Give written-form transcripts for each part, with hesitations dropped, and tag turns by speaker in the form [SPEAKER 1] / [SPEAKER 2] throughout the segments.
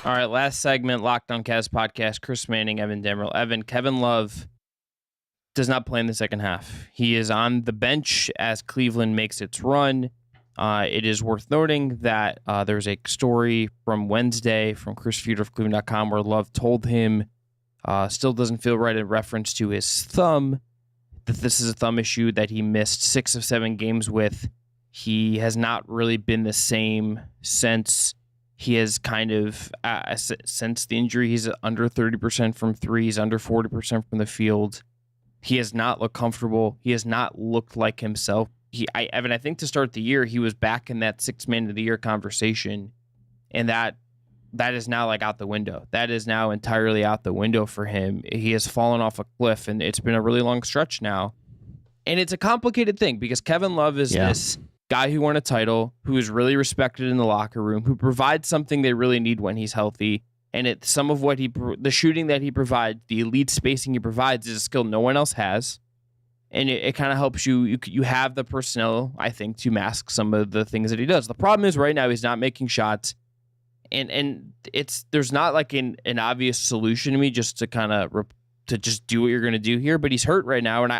[SPEAKER 1] All right, last segment, Locked on Cavs podcast. Chris Manning, Evan Dammarell. Evan, Kevin Love does not play in the second half. He is on the bench as Cleveland makes its run. It is worth noting that there's a story from Wednesday from Chris Feuder of Cleveland.com where Love told him still doesn't feel right in reference to his thumb, that this is a thumb issue that he missed 6 of 7 games with. He has not really been the same since. He has kind of, since the injury, he's under 30% from three. He's under 40% from the field. He has not looked comfortable. He has not looked like himself. Evan, I think to start the year, he was back in that 6th man of the year conversation. And that is now like out the window. That is now entirely out the window for him. He has fallen off a cliff, and it's been a really long stretch now. And it's a complicated thing because Kevin Love is this guy who won a title, who is really respected in the locker room, who provides something they really need when he's healthy. And it's some of what the shooting that he provides, the elite spacing he provides, is a skill no one else has. And it kind of helps you have the personnel, I think, to mask some of the things that he does. The problem is right now he's not making shots. And there's not like an obvious solution to me just to kind of to just do what you're going to do here. But he's hurt right now. And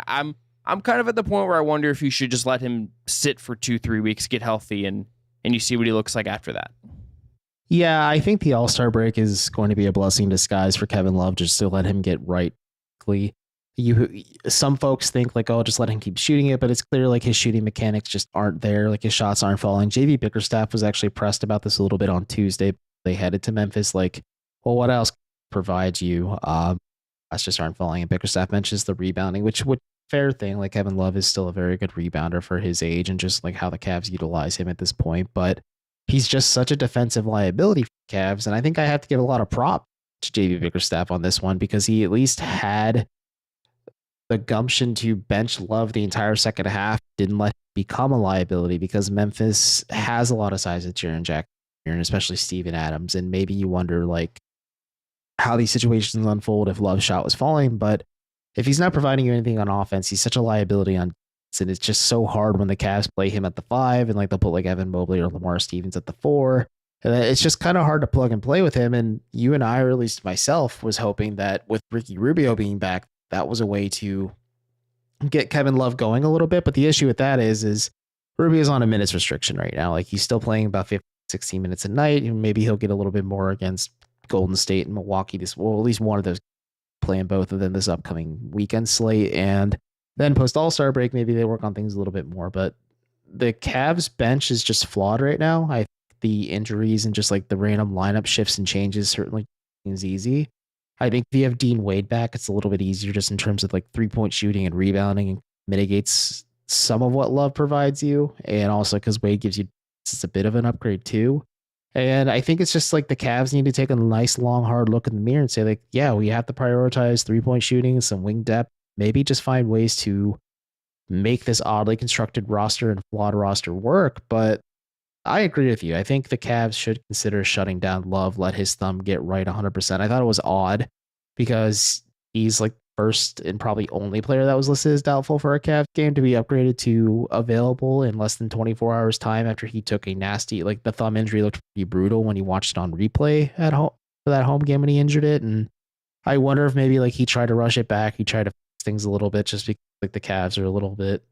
[SPEAKER 1] I'm kind of at the point where I wonder if you should just let him sit for 2-3 weeks, get healthy, and you see what he looks like after that.
[SPEAKER 2] Yeah, I think the All-Star break is going to be a blessing in disguise for Kevin Love, just to let him get right quickly. Some folks think like, oh, just let him keep shooting it, but it's clear like his shooting mechanics just aren't there. Like his shots aren't falling. JV Bickerstaff was actually pressed about this a little bit on Tuesday. They headed to Memphis. Like, well, what else provides you? Shots just aren't falling. And Bickerstaff mentions the rebounding, which would fair thing. Like Kevin Love is still a very good rebounder for his age and just like how the Cavs utilize him at this point. But he's just such a defensive liability for the Cavs. And I think I have to give a lot of prop to JV Bickerstaff on this one because he at least had the gumption to bench Love the entire second half, didn't let him become a liability because Memphis has a lot of size at Jaren Jackson and especially Steven Adams. And maybe you wonder like how these situations unfold if Love's shot was falling. But if he's not providing you anything on offense, he's such a liability on defense, and it's just so hard when the Cavs play him at the 5 and like they'll put like Evan Mobley or Lamar Stevens at the 4. And it's just kind of hard to plug and play with him. And you and I, or at least myself, was hoping that with Ricky Rubio being back, that was a way to get Kevin Love going a little bit. But the issue with that is Rubio's on a minutes restriction right now. Like he's still playing about 15, 16 minutes a night. And maybe he'll get a little bit more against Golden State and Milwaukee. At least one of those, playing both of them this upcoming weekend slate. And then post All-Star break, maybe they work on things a little bit more. But the Cavs bench is just flawed right now. I think the injuries and just like the random lineup shifts and changes certainly is easy. I think if you have Dean Wade back, it's a little bit easier just in terms of like 3-point shooting and rebounding, and mitigates some of what Love provides you. And also because Wade gives you it's a bit of an upgrade too. And I think it's just like the Cavs need to take a nice, long, hard look in the mirror and say like, yeah, we have to prioritize 3-point shooting, some wing depth, maybe just find ways to make this oddly constructed roster and flawed roster work. But I agree with you. I think the Cavs should consider shutting down Love, let his thumb get right 100%. I thought it was odd because he's like first and probably only player that was listed as doubtful for a Cavs game to be upgraded to available in less than 24 hours time after he took a nasty, like the thumb injury looked pretty brutal when he watched it on replay at home for that home game when he injured it. And I wonder if maybe like he tried to rush it back. He tried to fix things a little bit just because like the Cavs are a little bit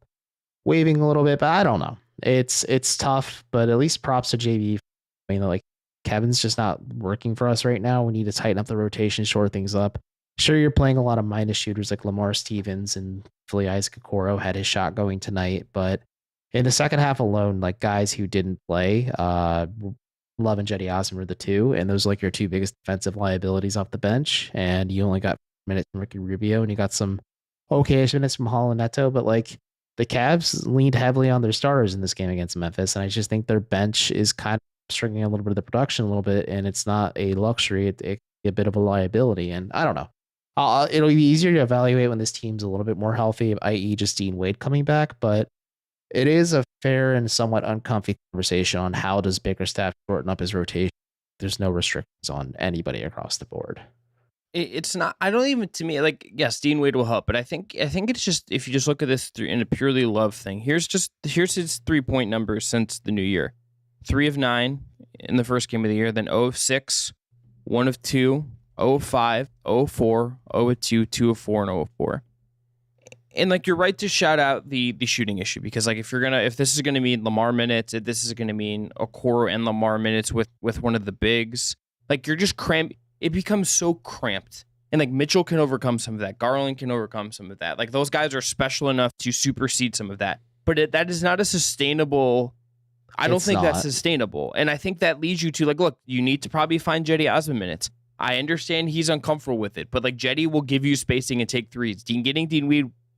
[SPEAKER 2] waving a little bit, but I don't know. It's tough, but at least props to JV. You know, like Kevin's just not working for us right now. We need to tighten up the rotation, shore things up. Sure, you're playing a lot of minus shooters like Lamar Stevens and Philly Isaac Okoro had his shot going tonight, but in the second half alone, like guys who didn't play, Love and Jetty Osman were the two, and those are like your two biggest defensive liabilities off the bench. And you only got minutes from Ricky Rubio, and you got some okay-ish minutes from Hall and Neto, but like the Cavs leaned heavily on their starters in this game against Memphis, and I just think their bench is kind of stringing a little bit of the production a little bit, and it's not a luxury. It a bit of a liability, and I don't know. It'll be easier to evaluate when this team's a little bit more healthy, i.e. just Dean Wade coming back, but it is a fair and somewhat uncomfy conversation on how does Bickerstaff shorten up his rotation. There's no restrictions on anybody across the board.
[SPEAKER 1] It's not, I don't even, to me, like, yes, Dean Wade will help, but I think it's just, if you just look at this in a purely Love thing, here's his 3-point numbers since the new year. 3 of 9 in the first game of the year, then 0 of 6 1 of 2, 0 of 5, 0 of 4, 0 of 2, 2 of 4, and 0 of 4. And like, you're right to shout out the shooting issue, because like, if this is gonna mean Lamar minutes, if this is gonna mean Okoro and Lamar minutes with one of the bigs, like, you're just cramped. It becomes so cramped. And like, Mitchell can overcome some of that. Garland can overcome some of that. Like, those guys are special enough to supersede some of that. But that is not a sustainable. I don't think that's sustainable. And I think that leads you to like, look, you need to probably find Cedi Osman minutes. I understand he's uncomfortable with it, but like, Cedi will give you spacing and take threes. Getting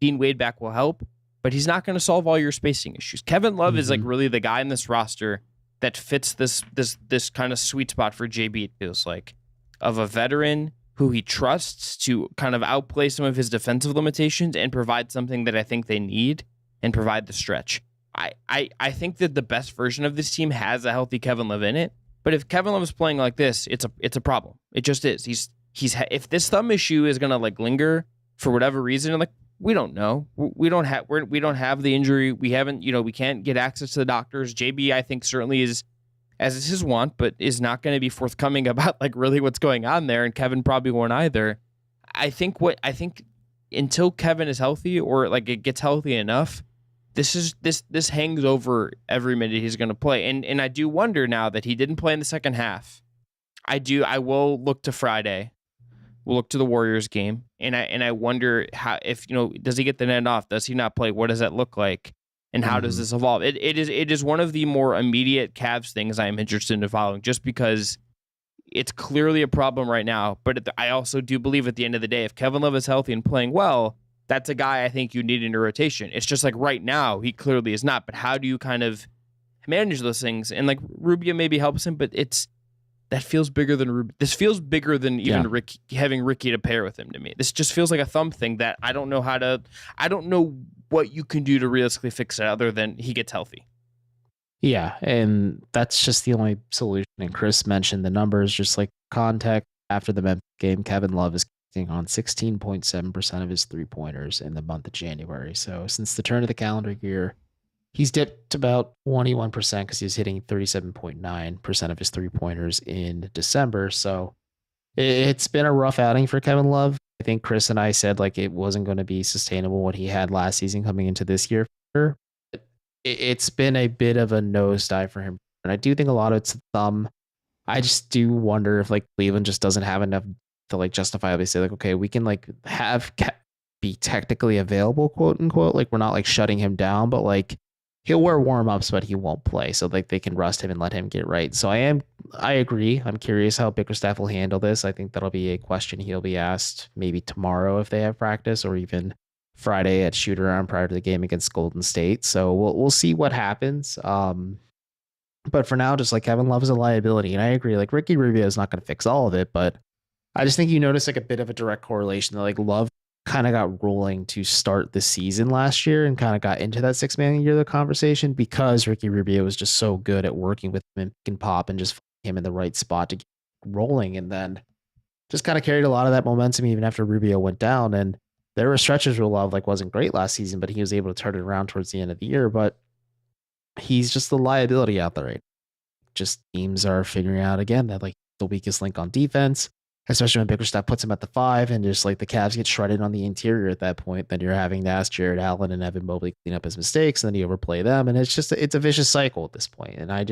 [SPEAKER 1] Dean Wade back will help, but he's not going to solve all your spacing issues. Kevin Love is like really the guy in this roster that fits this kind of sweet spot for JB. It feels like, of a veteran who he trusts to kind of outplay some of his defensive limitations and provide something that I think they need and provide the stretch. I think that the best version of this team has a healthy Kevin Love in it, but if Kevin Love is playing like this, it's a problem. It just is. If this thumb issue is gonna like linger for whatever reason, like, we don't know. We don't have the injury. We haven't, we can't get access to the doctors. JB, I think, certainly is, as is his want, but is not going to be forthcoming about like really what's going on there, and Kevin probably won't either. I think until Kevin is healthy, or like it gets healthy enough, this hangs over every minute he's going to play. And I do wonder now that he didn't play in the second half. I will look to Friday. We'll look to the Warriors game, and I wonder if does he get the net off? Does he not play? What does that look like? And how does this evolve? It is one of the more immediate Cavs things I am interested in following, just because it's clearly a problem right now. But I also do believe at the end of the day, if Kevin Love is healthy and playing well, that's a guy I think you need in your rotation. It's just like right now, he clearly is not. But how do you kind of manage those things? And like, Rubio maybe helps him, but that feels bigger than Rubio. This feels bigger than even Ricky, having Ricky to pair with him to me. This just feels like a thumb thing that I don't know what you can do to realistically fix it other than he gets healthy.
[SPEAKER 2] Yeah, and that's just the only solution. And Chris mentioned the numbers, just like context. After the Memphis game, Kevin Love is on 16.7% of his three-pointers in the month of January. So since the turn of the calendar year, he's dipped about 21% because he's hitting 37.9% of his three-pointers in December. So it's been a rough outing for Kevin Love. I think Chris and I said like it wasn't going to be sustainable what he had last season coming into this year. It's been a bit of a nosedive for him. And I do think a lot of it's thumb. I just do wonder if like Cleveland just doesn't have enough to like justifiably say like, okay, we can like be technically available, quote unquote. Like, we're not like shutting him down, but like he'll wear warm-ups, but he won't play. So like they can rest him and let him get right. So I agree. I'm curious how Bickerstaff will handle this. I think that'll be a question he'll be asked maybe tomorrow if they have practice, or even Friday at shoot around prior to the game against Golden State. So we'll see what happens. But for now, just like Kevin Love is a liability. And I agree, like Ricky Rubio is not going to fix all of it, but I just think you notice like a bit of a direct correlation that like Love kind of got rolling to start the season last year and kind of got into that $6 million a year conversation because Ricky Rubio was just so good at working with him and pop and just him in the right spot to get rolling. And then just kind of carried a lot of that momentum even after Rubio went down. And there were stretches where Love like wasn't great last season, but he was able to turn it around towards the end of the year. But he's just the liability out there. Right? Just teams are figuring out again that like the weakest link on defense, especially when Bickerstaff puts him at the 5 and just like the Cavs get shredded on the interior at that point. Then you're having to ask Jared Allen and Evan Mobley clean up his mistakes, and then you overplay them, and it's a vicious cycle at this point. And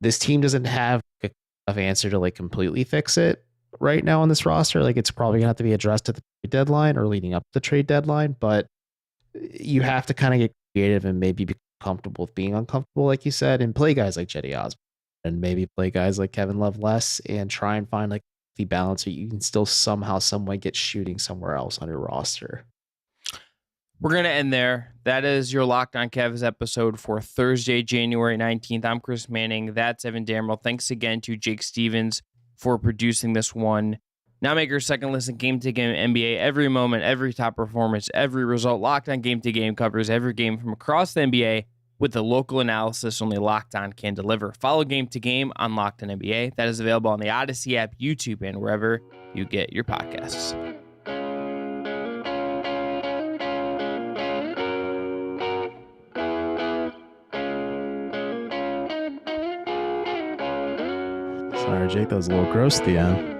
[SPEAKER 2] this team doesn't have an answer to like completely fix it right now on this roster. Like, it's probably gonna have to be addressed at the trade deadline or leading up to the trade deadline, but you have to kind of get creative and maybe be comfortable with being uncomfortable, like you said, and play guys like Cedi Osman and maybe play guys like Kevin Love less and try and find like the balance so you can still somehow, some way get shooting somewhere else on your roster.
[SPEAKER 1] We're going to end there. That is your Locked On Cavs episode for Thursday, January 19th. I'm Chris Manning. That's Evan Dammarell. Thanks again to Jake Stevens for producing this one. Now make your second listen, Game to Game NBA. Every moment, every top performance, every result. Locked On Game to Game covers every game from across the NBA with the local analysis only Locked On can deliver. Follow Game to Game on Locked On NBA. That is available on the Odyssey app, YouTube, and wherever you get your podcasts.
[SPEAKER 2] Sorry, Jake. That was a little gross at the end.